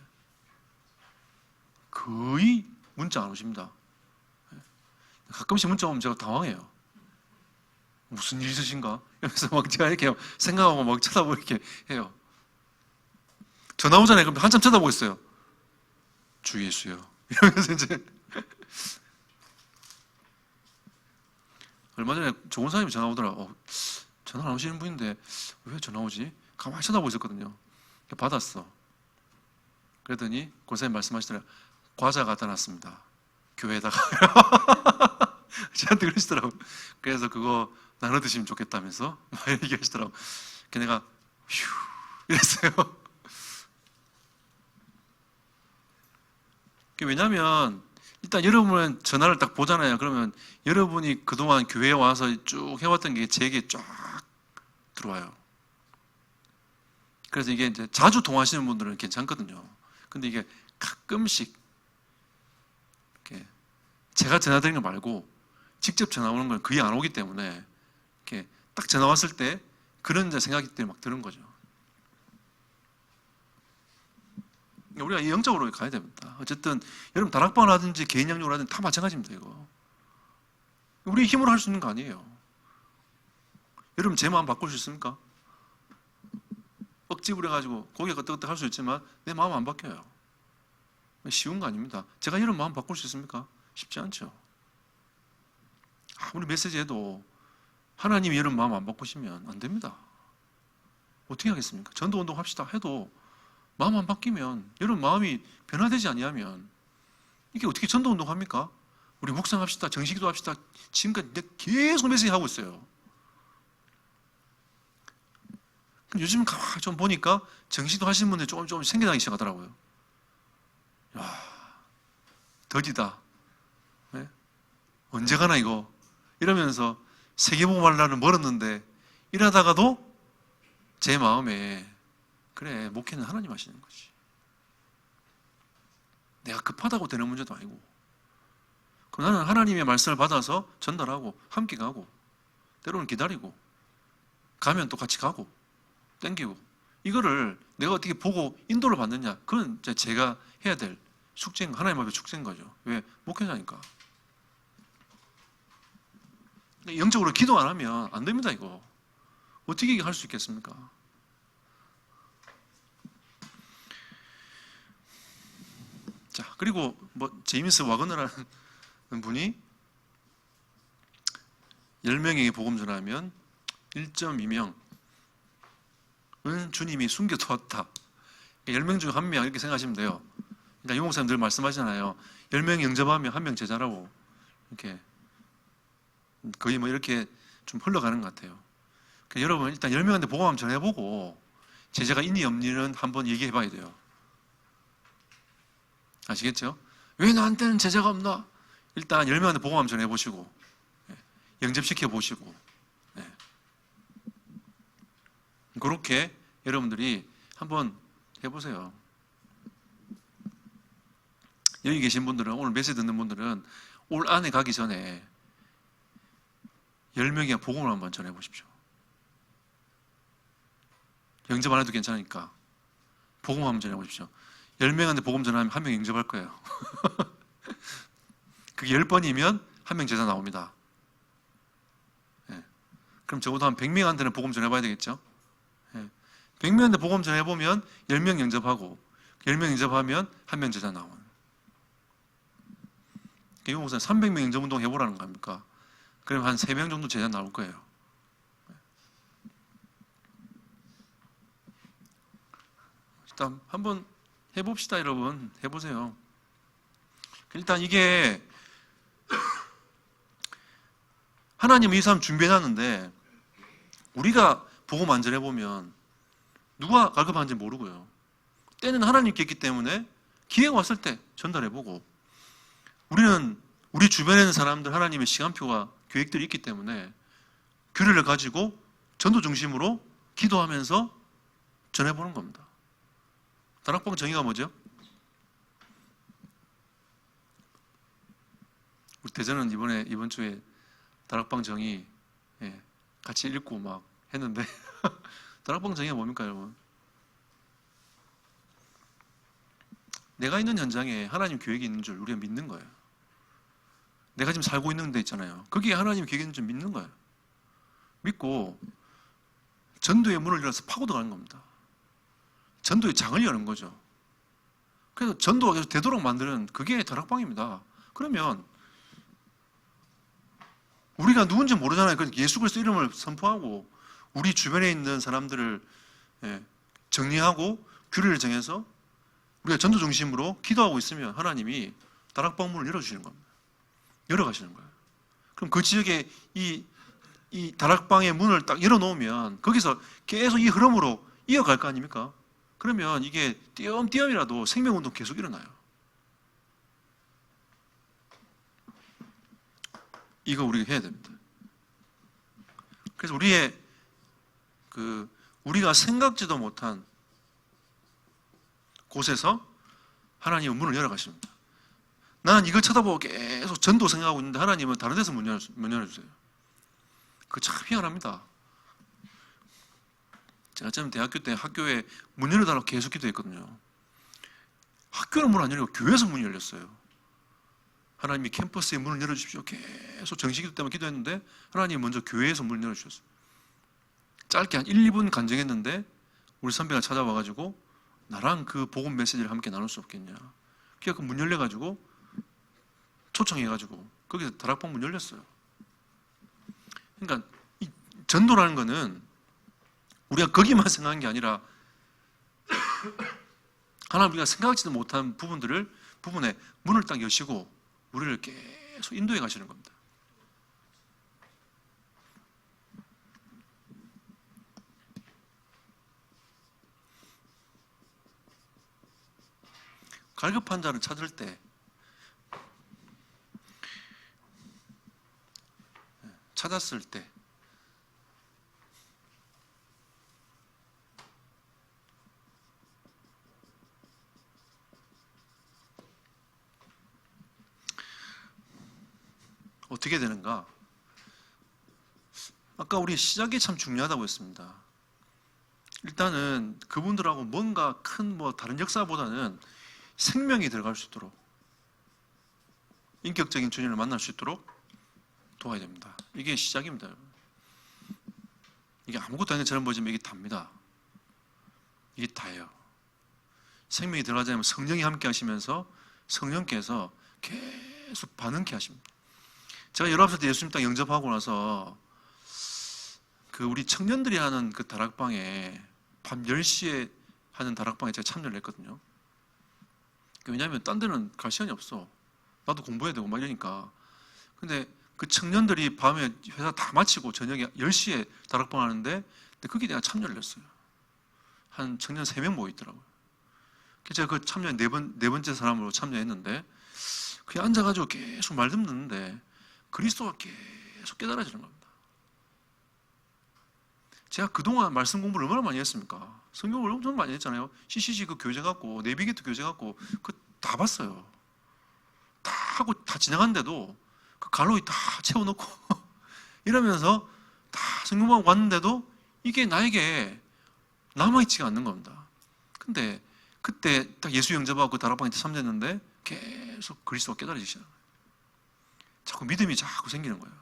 거의 문자 안 오십니다. 네. 가끔씩 문자 오면 제가 당황해요. 무슨 일 있으신가? 이러면서 막 제가 이렇게 생각하고 막 쳐다보고 이렇게 해요. 전화 오잖아요. 그럼 한참 쳐다보고 있어요. 주 예수여. 이러면서 이제 얼마 전에 좋은 사람이 전화 오더라. 전화 안 오시는 분인데 왜 전화 오지? 가만히 쳐다보고 있었거든요. 받았어. 그랬더니 권사님 말씀하시더라. 과자 갖다 놨습니다. 교회에다가. 저한테 그러시더라고. 그래서 그거 나눠 드시면 좋겠다면서 막 얘기하시더라고. 그 내가 휴 이랬어요. 왜냐하면 일단 여러분은 전화를 딱 보잖아요. 그러면 여러분이 그동안 교회에 와서 쭉 해왔던 게 제게 쫙 들어와요. 그래서 이게 이제 자주 통화하시는 분들은 괜찮거든요. 근데 이게 가끔씩 이렇게 제가 전화 드리는 거 말고 직접 전화 오는 건 거의 안 오기 때문에 이렇게 딱 전화 왔을 때 그런 이제 생각이 막 드는 거죠. 우리가 영적으로 가야 됩니다. 어쨌든 여러분 다락방을 하든지 개인 양육을 하든지 다 마찬가지입니다. 이거 우리 힘으로 할 수 있는 거 아니에요. 여러분 제 마음 바꿀 수 있습니까? 억지 부려가지고 고개가 끄덕끄덕 할 수 있지만 내 마음 안 바뀌어요. 쉬운 거 아닙니다. 제가 이런 마음 바꿀 수 있습니까? 쉽지 않죠. 아무리 메시지해도 하나님이 이런 마음 안 바꾸시면 안 됩니다. 어떻게 하겠습니까? 전도운동 합시다 해도 마음 안 바뀌면, 여러분 마음이 변화되지 아니하면 이게 어떻게 전도운동 합니까? 우리 묵상합시다, 정식기도 합시다. 지금까지 내가 계속 메시지 하고 있어요. 요즘 가만히 좀 보니까 정식도 하시는 분들이 조금 생겨나기 시작하더라고요. 야, 더디다. 네? 언제 가나 이거? 이러면서 세계복음할 날은 멀었는데 이러다가도 제 마음에 그래, 목회는 하나님 하시는 거지. 내가 급하다고 되는 문제도 아니고. 그럼 나는 하나님의 말씀을 받아서 전달하고 함께 가고 때로는 기다리고 가면 또 같이 가고 땡기고, 이거를 내가 어떻게 보고 인도를 받느냐, 그건 제가 해야 될 숙제인, 하나님 앞에 숙제인 거죠. 왜? 목회자니까. 영적으로 기도 안 하면 안 됩니다. 이거 어떻게 할 수 있겠습니까? 자, 그리고 제임스 와그너라는 분이 10명에게 복음 전하면 1.2명은 주님이 숨겨두었다. 10명 중 1명 이렇게 생각하시면 돼요. 그러니까 유 목사님 늘 말씀하시잖아요. 10명 영접하면 1명 제자라고. 이렇게 거의 이렇게 좀 흘러가는 것 같아요. 그러니까 여러분 일단 10명한테 복음 한번 전해보고 제자가 있니 없니는 한번 얘기해 봐야 돼요. 아시겠죠? 왜 나한테는 제자가 없나? 일단 10명한테 복음 한번 전해보시고 영접시켜보시고 그렇게 여러분들이 한번 해보세요. 여기 계신 분들은, 오늘 메시지 듣는 분들은 올 안에 가기 전에 10명의 복음을 한번 전해보십시오. 영접 안 해도 괜찮으니까 복음 한번 전해보십시오. 10명한테 복음 전하면 1명 영접할 거예요. 그게 10번이면 1명 제자 나옵니다. 그럼 적어도 한 100명한테는 복음 전해봐야 되겠죠? 100명한테 복음 전해보면 10명 영접하고 10명 영접하면 1명 제자 나오는. 이거 무슨 300명 영접 운동 해보라는 겁니까? 그럼 한 3명 정도 제자 나올 거예요. 일단 한번 해봅시다, 여러분. 해보세요. 일단 이게 하나님은 이 사람 준비해놨는데 우리가 복음 안 전해보면 누가 갈급한지 모르고요. 때는 하나님께 있기 때문에 기회가 왔을 때 전달해보고, 우리는 우리 주변에 있는 사람들 하나님의 시간표와 계획들이 있기 때문에 교회를 가지고 전도 중심으로 기도하면서 전해보는 겁니다. 다락방 정의가 뭐죠? 우리 대전은 이번 주에 다락방 정의 같이 읽고 막 했는데 다락방 정의가 뭡니까, 여러분? 내가 있는 현장에 하나님 계획이 있는 줄 우리가 믿는 거예요. 내가 지금 살고 있는 데 있잖아요. 거기에 하나님 계획이 있는 줄 믿는 거예요. 믿고 전도의 문을 열어서 파고 들어가는 겁니다. 전도의 장을 여는 거죠. 그래서 전도가 계속 되도록 만드는 그게 다락방입니다. 그러면 우리가 누군지 모르잖아요. 그래서 예수 그리스도 이름을 선포하고 우리 주변에 있는 사람들을 정리하고 규례를 정해서 우리가 전도 중심으로 기도하고 있으면 하나님이 다락방 문을 열어주시는 겁니다. 열어가시는 거예요. 그럼 그 지역에 이 다락방의 문을 딱 열어놓으면 거기서 계속 이 흐름으로 이어갈 거 아닙니까? 그러면 이게 띄엄띄엄이라도 생명운동 계속 일어나요. 이거 우리가 해야 됩니다. 그래서 우리가 생각지도 못한 곳에서 하나님은 문을 열어가십니다. 나는 이걸 쳐다보고 계속 전도 생각하고 있는데 하나님은 다른 데서 문 열어주세요. 그거 참 희한합니다. 제가 처음 대학교 때 학교에 문 열어달라고 계속 기도했거든요. 학교는 문 안 열리고 교회에서 문이 열렸어요. 하나님이 캠퍼스에 문을 열어주십시오. 계속 정식기도 때문에 기도했는데 하나님이 먼저 교회에서 문을 열어주셨어요. 짧게 한 1, 2분 간증했는데 우리 선배가 찾아와가지고 나랑 그 복음 메시지를 함께 나눌 수 없겠냐. 그래서 문 열려가지고 초청해가지고 거기서 다락방 문 열렸어요. 그러니까 이 전도라는 거는 우리가 거기만 생각한 게 아니라 하나님 우리가 생각하지도 못한 부분에 문을 딱 여시고 우리를 계속 인도해 가시는 겁니다. 갈급한 자를 찾을 때 찾았을 때 어떻게 되는가? 아까 우리 시작이 참 중요하다고 했습니다. 일단은 그분들하고 뭔가 큰 다른 역사보다는 생명이 들어갈 수 있도록 인격적인 주님을 만날 수 있도록 도와야 됩니다. 이게 시작입니다. 이게 아무것도 아닌 것처럼 보이지만 이게 답니다. 이게 다예요. 생명이 들어가자면 성령이 함께 하시면서 성령께서 계속 반응케 하십니다. 제가 19살 때 예수님 딱 영접하고 나서 우리 청년들이 하는 그 다락방에 밤 10시에 하는 다락방에 제가 참여를 했거든요. 왜냐하면 딴 데는 갈 시간이 없어. 나도 공부해야 되고 막 이러니까. 근데 그 청년들이 밤에 회사 다 마치고 저녁에 10시에 다락방 하는데 근데 거기에 내가 참여를 했어요. 한 청년 3명 모여 있더라고요. 그래서 제가 그 참여 네 번째 사람으로 참여했는데 그냥 앉아가지고 계속 말 듣는데 그리스도가 계속 깨달아지는 겁니다. 제가 그동안 말씀 공부를 얼마나 많이 했습니까? 성경을 엄청 많이 했잖아요. CCC 그 교재 갖고 내비게이터 교재 갖고 다 봤어요. 다 하고 다 지나갔는데도 그 갈로리 다 채워놓고 이러면서 다 성경만 왔는데도 이게 나에게 남아있지가 않는 겁니다. 근데 그때 딱 예수 영접하고 그 다락방에 참여했는데 계속 그리스도가 깨달아지시는 거예요. 자꾸 믿음이 자꾸 생기는 거예요.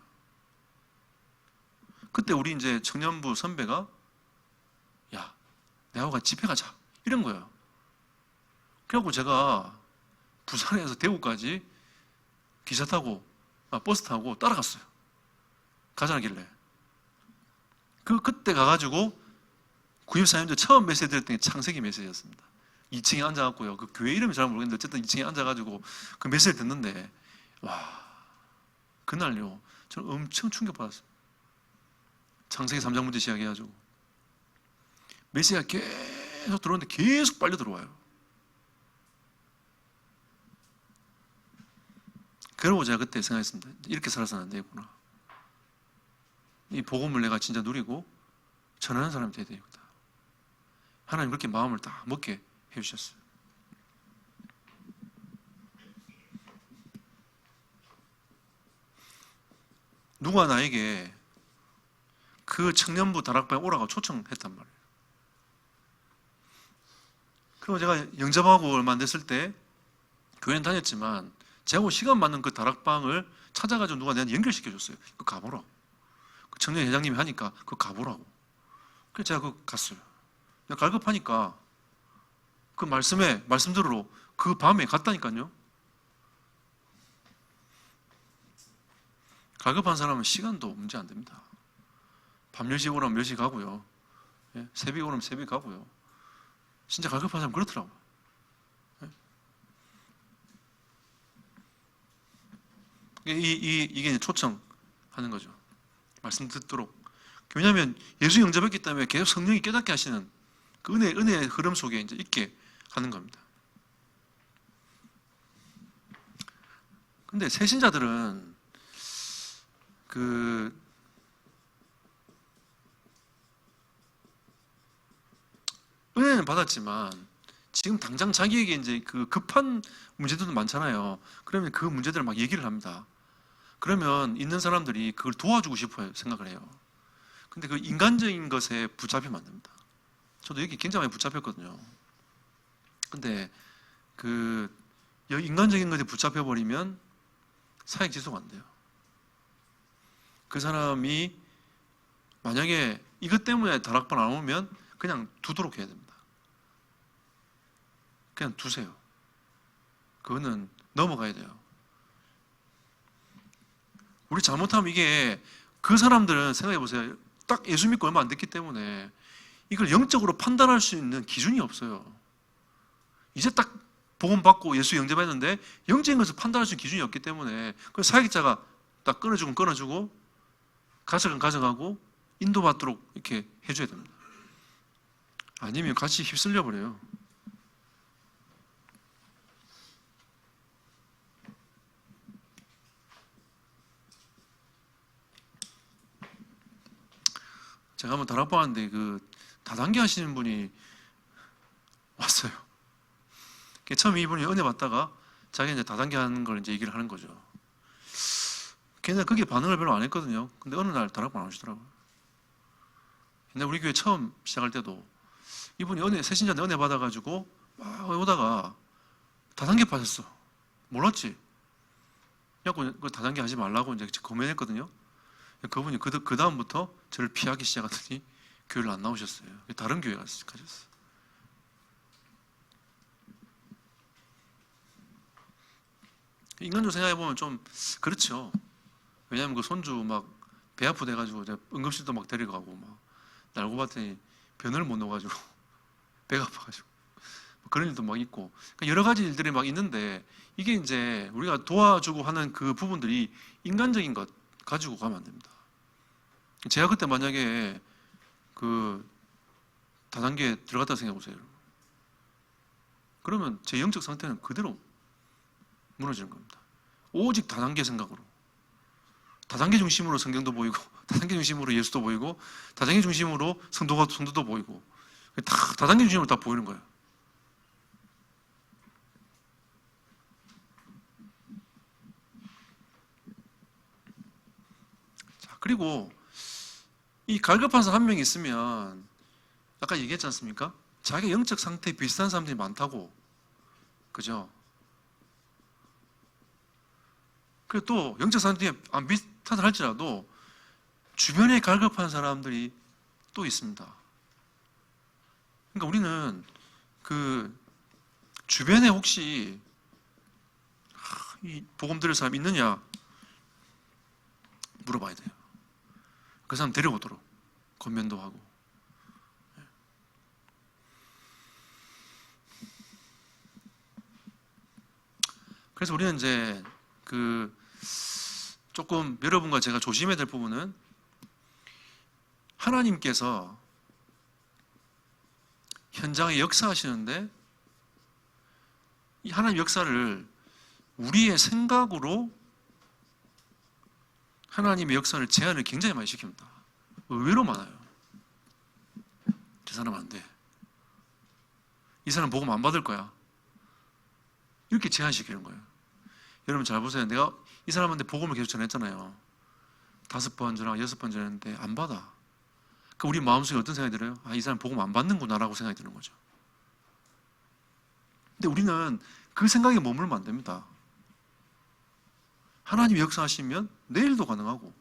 그때 우리 이제 청년부 선배가 야, 내하고 같이 집회 가자 이런 거예요. 그래갖고 제가 부산에서 대구까지 기차 타고 버스 타고 따라갔어요. 가자길래 그때 가가지고 구입사님들 처음 메시지 드렸던 게 창세기 메시지였습니다. 2층에 앉아갖고요. 그 교회 이름이 잘 모르겠는데 어쨌든 2층에 앉아가지고 그 메시지를 듣는데 와, 그날요 저는 엄청 충격받았어요. 창세기 3장부터 시작해가지고 메시지가 계속 들어오는데 계속 빨려 들어와요. 그러고 제가 그때 생각했습니다. 이렇게 살아서는 안 되겠구나. 이 복음을 내가 진짜 누리고 전하는 사람이 돼야 되겠다. 하나님 그렇게 마음을 딱 먹게 해주셨어요. 누가 나에게 그 청년부 다락방에 오라고 초청했단 말이에요. 그리고 제가 영접하고 얼마 안 됐을 때 교회는 다녔지만 제하고 시간 맞는 그 다락방을 찾아가지고 누가 내한테 연결시켜줬어요. 그거 가보라고. 그 청년 회장님이 하니까 그거 가보라고. 그래서 제가 그거 갔어요. 갈급하니까 그 말씀대로 그 밤에 갔다니까요. 갈급한 사람은 시간도 문제 안 됩니다. 밤 10시 오라면 10시 가고요. 예? 새벽에 오라면 새벽에 가고요. 진짜 갈급한 사람은 그렇더라고요. 예? 이게 이제 초청하는 거죠. 말씀 듣도록. 왜냐하면 예수 영접했기 때문에 계속 성령이 깨닫게 하시는 그 은혜의 흐름 속에 이제 있게 하는 겁니다. 근데 새신자들은 은혜는 받았지만 지금 당장 자기에게 이제 그 급한 문제들도 많잖아요. 그러면 그 문제들을 막 얘기를 합니다. 그러면 있는 사람들이 그걸 도와주고 싶어요. 생각을 해요. 근데 그 인간적인 것에 붙잡히면 안 됩니다. 저도 여기 굉장히 많이 붙잡혔거든요. 근데 그 인간적인 것에 붙잡혀버리면 사역 지속 안 돼요. 그 사람이 만약에 이것 때문에 다락방 안 오면 그냥 두도록 해야 됩니다. 그냥 두세요. 그거는 넘어가야 돼요. 우리 잘못하면 이게 그 사람들은 생각해 보세요. 딱 예수 믿고 얼마 안 됐기 때문에 이걸 영적으로 판단할 수 있는 기준이 없어요. 이제 딱 복음 받고 예수 영접했는데 영적인 것을 판단할 수 있는 기준이 없기 때문에 그 사역자가 딱 끊어주고 가져가고 인도받도록 이렇게 해줘야 됩니다. 아니면 같이 휩쓸려 버려요. 제가 한번 다락방 왔는데 그 다단계 하시는 분이 왔어요. 처음에 이분이 은혜 받다가 자기 이제 다단계 하는 걸 이제 얘기를 하는 거죠. 걔는 그게 반응을 별로 안 했거든요. 근데 어느 날 다락방 안 오시더라고요. 근데 우리 교회 처음 시작할 때도 이분이 새신자인데 은혜 받아가지고 막 오다가 다단계 빠졌어. 몰랐지? 그래갖고 그 다단계 하지 말라고 이제 고민했거든요. 그분이 그 다음부터 저를 피하기 시작하더니 교회를 안 나오셨어요. 다른 교회 가셨어요. 인간적으로 생각해보면 좀 그렇죠. 왜냐하면 그 손주 막 배 아프다 해가지고 응급실도 막 데려가고 막 날고 봤더니 변을 못 넣어가지고 배가 아파가지고 그런 일도 막 있고 그러니까 여러 가지 일들이 막 있는데 이게 이제 우리가 도와주고 하는 그 부분들이 인간적인 것 가지고 가면 안 됩니다. 제가 그때 만약에 그 다단계에 들어갔다 생각해보세요. 그러면 제 영적 상태는 그대로 무너지는 겁니다. 오직 다단계 생각으로. 다단계 중심으로 성경도 보이고, 다단계 중심으로 예수도 보이고, 다단계 중심으로 성도도 보이고, 다단계 중심으로 다 보이는 거예요. 자, 그리고 이 갈급한 사람 한 명 있으면 아까 얘기했지 않습니까? 자기 영적 상태에 비슷한 사람들이 많다고. 그죠? 그리고 또 영적 상태에 안 비슷하다 할지라도 주변에 갈급한 사람들이 또 있습니다. 그러니까 우리는 그 주변에 혹시 이 복음 들을 사람 있느냐 물어봐야 돼요. 그 사람 데려오도록 권면도 하고. 그래서 우리는 이제 조금 여러분과 제가 조심해야 될 부분은 하나님께서 현장에 역사하시는데 이 하나님 역사를 우리의 생각으로 하나님의 역사를 제한을 굉장히 많이 시킵니다. 의외로 많아요. 저 사람 안 돼. 이 사람 복음 안 받을 거야. 이렇게 제한시키는 거예요. 여러분 잘 보세요. 내가 이 사람한테 복음을 계속 전했잖아요. 5번 전하고 6번 전했는데 안 받아. 그러니까 우리 마음속에 어떤 생각이 들어요? 아, 이 사람 복음 안 받는구나 라고 생각이 드는 거죠. 근데 우리는 그 생각에 머물면 안 됩니다. 하나님이 역사하시면 내일도 가능하고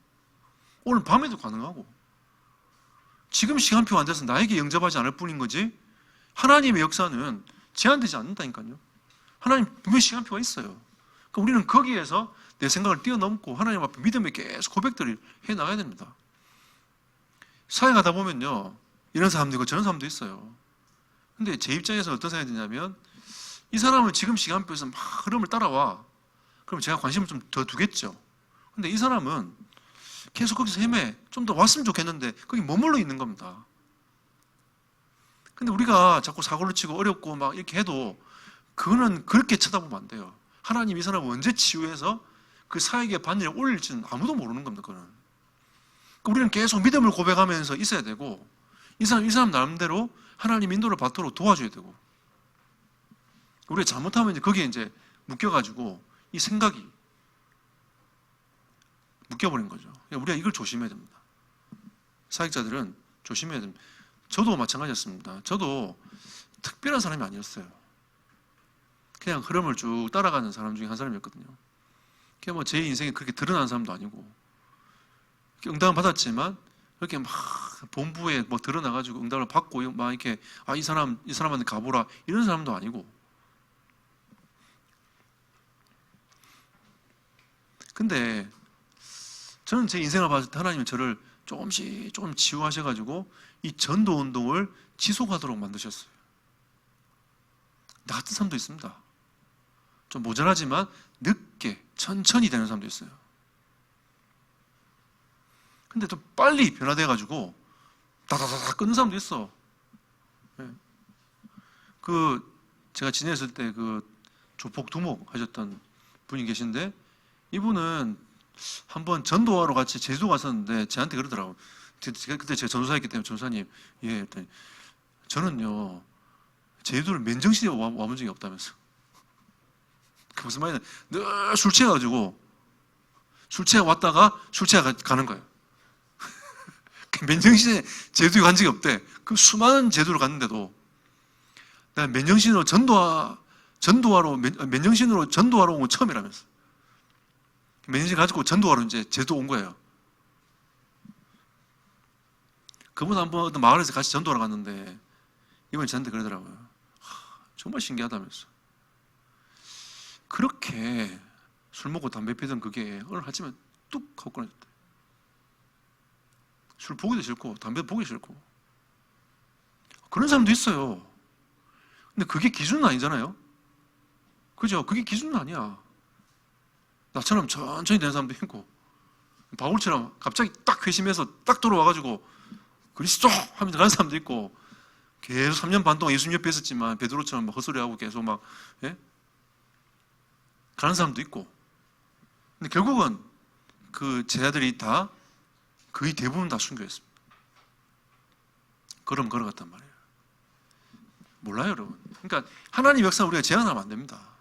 오늘 밤에도 가능하고 지금 시간표가 안 돼서 나에게 영접하지 않을 뿐인 거지 하나님의 역사는 제한되지 않는다니까요. 하나님 분명히 시간표가 있어요. 그러니까 우리는 거기에서 내 생각을 뛰어넘고 하나님 앞에 믿음의 계속 고백들을 해 나가야 됩니다. 사역하다 보면요, 이런 사람도 있고 저런 사람도 있어요. 근데 제 입장에서 어떤 생각이 드냐면, 이 사람은 지금 시간표에서 막 흐름을 따라와. 그럼 제가 관심을 좀 더 두겠죠. 근데 이 사람은 계속 거기서 헤매. 좀 더 왔으면 좋겠는데 거기 머물러 있는 겁니다. 근데 우리가 자꾸 사고를 치고 어렵고 막 이렇게 해도 그거는 그렇게 쳐다보면 안 돼요. 하나님 이 사람을 언제 치유해서 그 사역의 반열에 올릴지는 아무도 모르는 겁니다. 그거는. 그러니까 우리는 계속 믿음을 고백하면서 있어야 되고, 이 사람 나름대로 하나님 인도를 받도록 도와줘야 되고, 우리가 잘못하면 이제 거기에 이제 묶여가지고 이 생각이 묶여버린 거죠. 우리가 이걸 조심해야 됩니다. 사역자들은 조심해야 됩니다. 저도 마찬가지였습니다. 저도 특별한 사람이 아니었어요. 그냥 흐름을 쭉 따라가는 사람 중에 한 사람이었거든요. 그게 뭐 제 인생에 그렇게 드러난 사람도 아니고, 응답을 받았지만 이렇게 막 본부에 뭐 드러나가지고 응답을 받고 막 이렇게 이 사람한테 가보라 이런 사람도 아니고. 근데 저는 제 인생을 봤을 때 하나님은 저를 조금씩 조금 치유하셔가지고 이 전도 운동을 지속하도록 만드셨어요. 나 같은 사람도 있습니다. 좀 모자라지만 늦게 천천히 되는 사람도 있어요. 근데 또 빨리 변화돼가지고 다다다다 끊는 사람도 있어. 제가 지냈을 때 조폭 두목 하셨던 분이 계신데, 이분은 한번 전도하러 같이 제주 갔었는데 저한테 그러더라고요. 그때 제가 전도사였기 때문에, 전도사님, 예, 했더니 저는요 제주도를 맨정신에 와본 적이 없다면서. 그 무슨 말이냐, 늘 술 취해가지고 술 취해 왔다가 술 취해 가는 거예요. 맨정신에 제주도에 간 적이 없대. 그 수많은 제주도를 갔는데도 내가 맨정신으로 맨정신으로 전도하러 온 건 처음이라면서. 맨정신 가지고 전도하러 이제 제주도 온 거예요. 그분 한번 어떤 마을에서 같이 전도하러 갔는데 이번에 저한테 그러더라고요. 정말 신기하다면서. 그렇게 술 먹고 담배 피던 그게 오늘 아침에 뚝 하고 끊어졌대. 술 보기도 싫고 담배 보기 싫고. 그런 사람도 있어요. 근데 그게 기준은 아니잖아요. 그죠? 그게 기준은 아니야. 나처럼 천천히 되는 사람도 있고, 바울처럼 갑자기 딱 회심해서 딱 돌아와가지고 그리스도 하면서 가는 사람도 있고, 계속 3년 반 동안 예수님 옆에 있었지만 베드로처럼 막 헛소리하고 계속 막 가는 사람도 있고. 근데 결국은 그 제자들이 다 거의 대부분 다 순교했습니다. 걸어갔단 말이에요. 몰라요, 여러분. 그러니까 하나님 역사 우리가 제한하면 안 됩니다.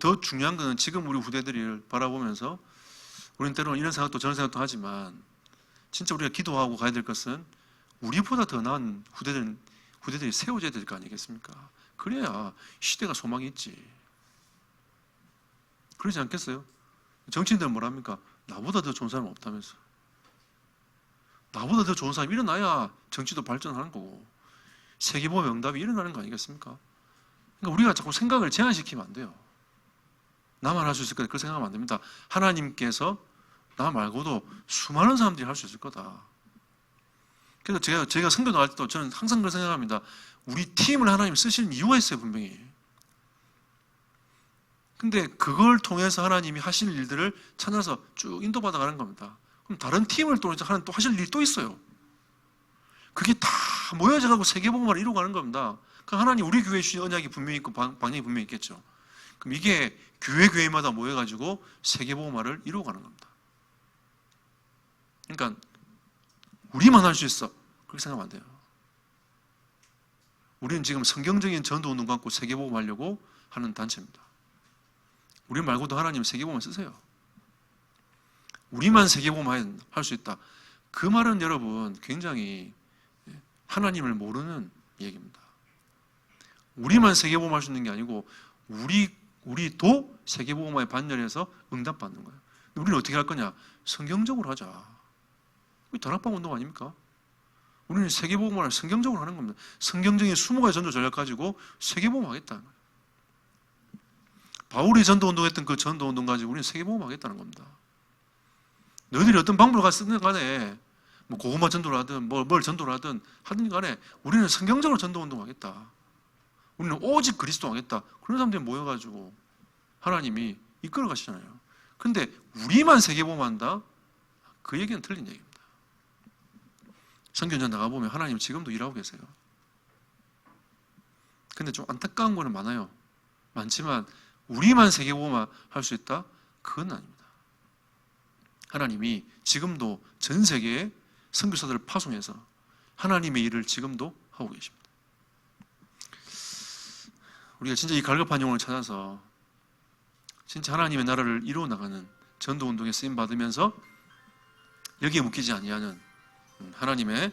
더 중요한 것은 지금 우리 후대들을 바라보면서 우리는 때로는 이런 생각도 저런 생각도 하지만, 진짜 우리가 기도하고 가야 될 것은 우리보다 더 나은 후대들이 세워져야 될 거 아니겠습니까? 그래야 시대가 소망이 있지. 그러지 않겠어요? 정치인들은 뭐랍니까? 나보다 더 좋은 사람 없다면서. 나보다 더 좋은 사람이 일어나야 정치도 발전하는 거고 세계보험 응답이 일어나는 거 아니겠습니까? 그러니까 우리가 자꾸 생각을 제한시키면 안 돼요. 나만 할 수 있을 거다, 그렇게 생각하면 안 됩니다. 하나님께서 나 말고도 수많은 사람들이 할 수 있을 거다. 그래서 제가 선교 나갈 때도 저는 항상 그렇게 생각합니다. 우리 팀을 하나님 쓰시는 이유가 있어요, 분명히. 근데 그걸 통해서 하나님이 하실 일들을 찾아서 쭉 인도받아 가는 겁니다. 그럼 다른 팀을 또 하나님 또 하실 일이 또 있어요. 그게 다 모여져 가고 세계복음화를 이루고 가는 겁니다. 그러니까 하나님 우리 교회에 주신 언약이 분명히 있고 방향이 분명히 있겠죠. 그럼 이게 교회마다 모여가지고 세계복음화를 이루고 가는 겁니다. 그러니까 우리만 할 수 있어, 그렇게 생각하면 안 돼요. 우리는 지금 성경적인 전도운동 갖고 세계복음 하려고 하는 단체입니다. 우리 말고도 하나님 세계복음 쓰세요. 우리만 세계복음 할 수 있다. 그 말은 여러분 굉장히 하나님을 모르는 얘기입니다. 우리만 세계복음 할 수 있는 게 아니고 우리도 세계복음화의 반열에서 응답받는 거예요. 우리는 어떻게 할 거냐? 성경적으로 하자. 이게 다락방 운동 아닙니까? 우리는 세계복음을 성경적으로 하는 겁니다. 성경적인 20가지 전도 전략 가지고 세계복음 하겠다는 거예요. 바울이 전도운동했던 그 전도운동 가지고 우리는 세계복음 하겠다는 겁니다. 너희들이 어떤 방법을 쓰든 간에 뭐 고구마 전도를 하든 뭘 전도를 하든 간에 우리는 성경적으로 전도운동 하겠다. 우리는 오직 그리스도 하겠다. 그런 사람들이 모여가지고 하나님이 이끌어 가시잖아요. 그런데 우리만 세계복음 한다? 그 얘기는 틀린 얘기입니다. 선교전 나가보면 하나님 지금도 일하고 계세요. 근데 좀 안타까운 거는 많아요. 많지만 우리만 세계복음 할 수 있다? 그건 아닙니다. 하나님이 지금도 전 세계에 선교사들을 파송해서 하나님의 일을 지금도 하고 계십니다. 우리가 진짜 이 갈급한 영혼을 찾아서 진짜 하나님의 나라를 이루어 나가는 전도운동에 쓰임 받으면서 여기에 묶이지 아니하는 하나님의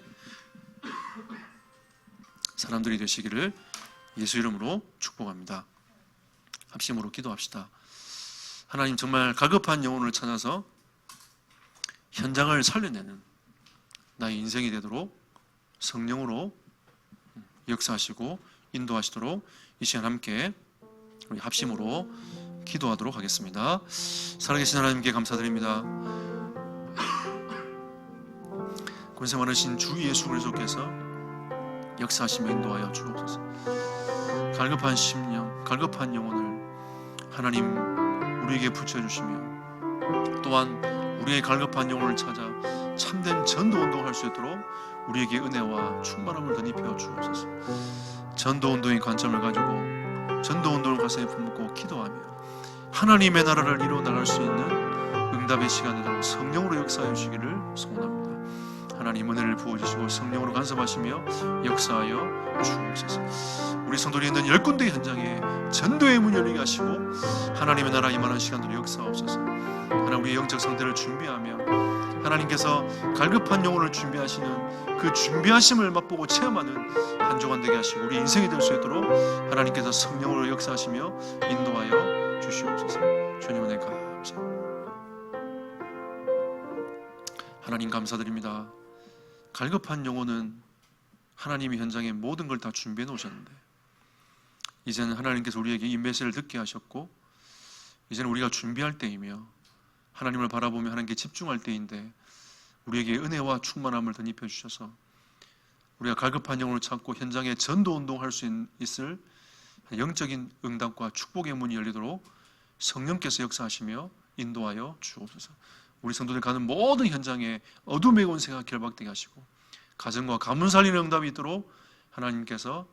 사람들이 되시기를 예수 이름으로 축복합니다. 합심으로 기도합시다. 하나님, 정말 갈급한 영혼을 찾아서 현장을 살려내는 나의 인생이 되도록 성령으로 역사하시고 인도하시도록 이 시간 함께 우리 합심으로 기도하도록 하겠습니다. 살아계신 하나님께 감사드립니다. 권세 많으신 주 예수 그리스도께서 역사하시며 인도하여 주옵소서. 갈급한 심령, 갈급한 영혼을 하나님 우리에게 붙여주시며 또한 우리의 갈급한 영혼을 찾아 참된 전도운동을 할 수 있도록 우리에게 은혜와 충만함을 덧입혀 주옵소서. 전도운동의 관점을 가지고 전도운동을 가슴에 품고 기도하며 하나님의 나라를 이루어 나갈 수 있는 응답의 시간을 성령으로 역사해 주시기를 소원합니다. 하나님 은혜를 부어주시고 성령으로 간섭하시며 역사하여 주옵소서. 우리 성도들이 있는 10군데 현장에 전도의 문 열리게 하시고 하나님의 나라 임하는 시간으로 역사하옵소서. 하나님 우리의 영적 상태를 준비하며 하나님께서 갈급한 영혼을 준비하시는 그 준비하심을 맛보고 체험하는 한 주간 되게 하시고 우리 인생이 될 수 있도록 하나님께서 성령으로 역사하시며 인도하여 주시옵소서. 주님 은혜 감사합니다. 하나님 감사드립니다. 갈급한 영혼은 하나님이 현장에 모든 걸 다 준비해 놓으셨는데 이제는 하나님께서 우리에게 이 메시지를 듣게 하셨고 이제는 우리가 준비할 때이며 하나님을 바라보며 하나님께 집중할 때인데 우리에게 은혜와 충만함을 덧입혀 주셔서 우리가 갈급한 영혼을 찾고 현장에 전도운동할 수 있을 영적인 응답과 축복의 문이 열리도록 성령께서 역사하시며 인도하여 주옵소서. 우리 성도들 가는 모든 현장에 어둠의 권세가 결박되게 하시고 가정과 가문 살리는 응답이 있도록 하나님께서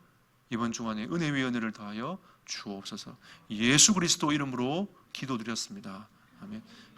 이번 주간에 은혜 위에 은혜를 더하여 주옵소서. 예수 그리스도 이름으로 기도드렸습니다. 아멘.